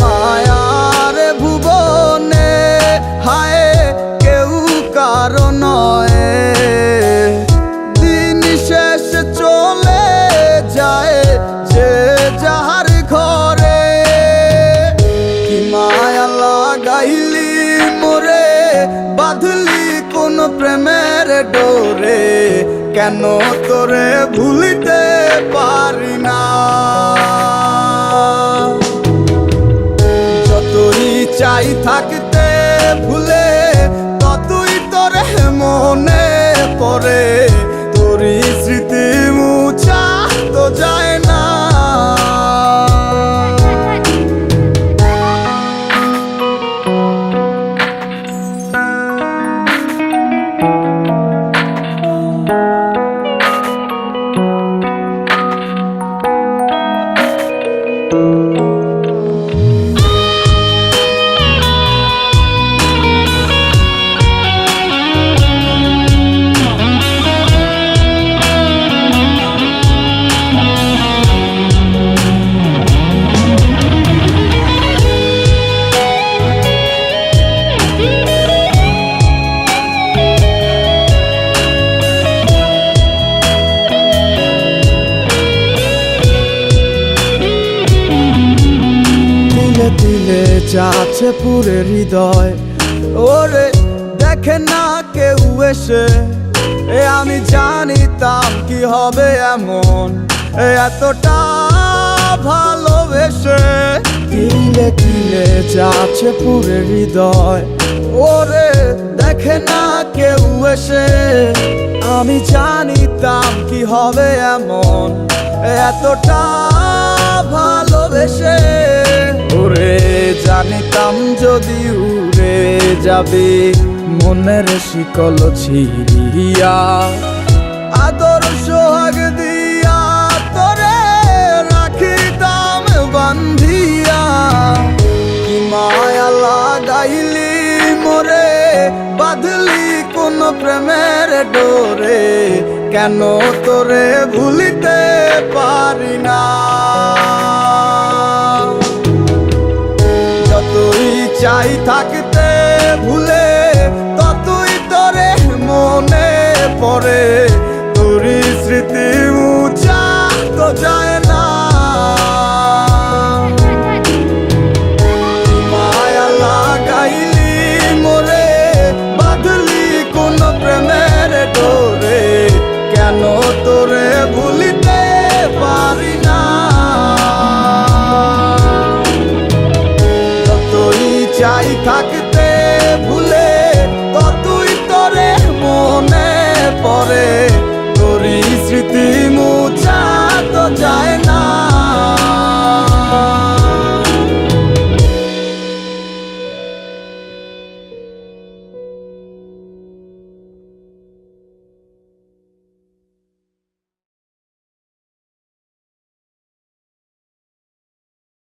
মায়ার ভুবনে হায় কেউ কারো নয়, দিন শেষ চলে যায় যে যাহার ঘরে। কি মায়া লাগাইলি মোরে, বাঁধলি কোন প্রেমের ডোরে, কেন তোরে ভুলিতে পারি না। যতই চাই থাকতে ভুলে, ততই তোরে মনে পড়ে, তোরই স্মৃতি মুছা তো যায় না। দিলে যাচ্ছে পুরে হৃদয়, ওরে দেখে না কেউ এসে, আমি জানিতাম কি হবে এমন, এতটা ভালোবেসে। দিলে দিলে যাচ্ছে পুরে হৃদয়, ওরে দেখে না কেউ এসে, আমি জানিতাম কি হবে এমন, এতটা ভালোবেসে। ওরে জানিতাম যদি উড়ে যাবে মনের শিকল ছিড়িয়া, আদর সোহাগ দিয়া তোরে রাখিতাম বান্ধিয়া। কি মায়া লাগাইলি মোরে, বাঁধলি কোন প্রেমের ডোরে, কেন তোরে ভুলিতে পারি না। যতই চাই থাকতে ভুলে, ততই তোরে মনে পড়ে, তোরই স্মৃতি মুছা তো যায় না।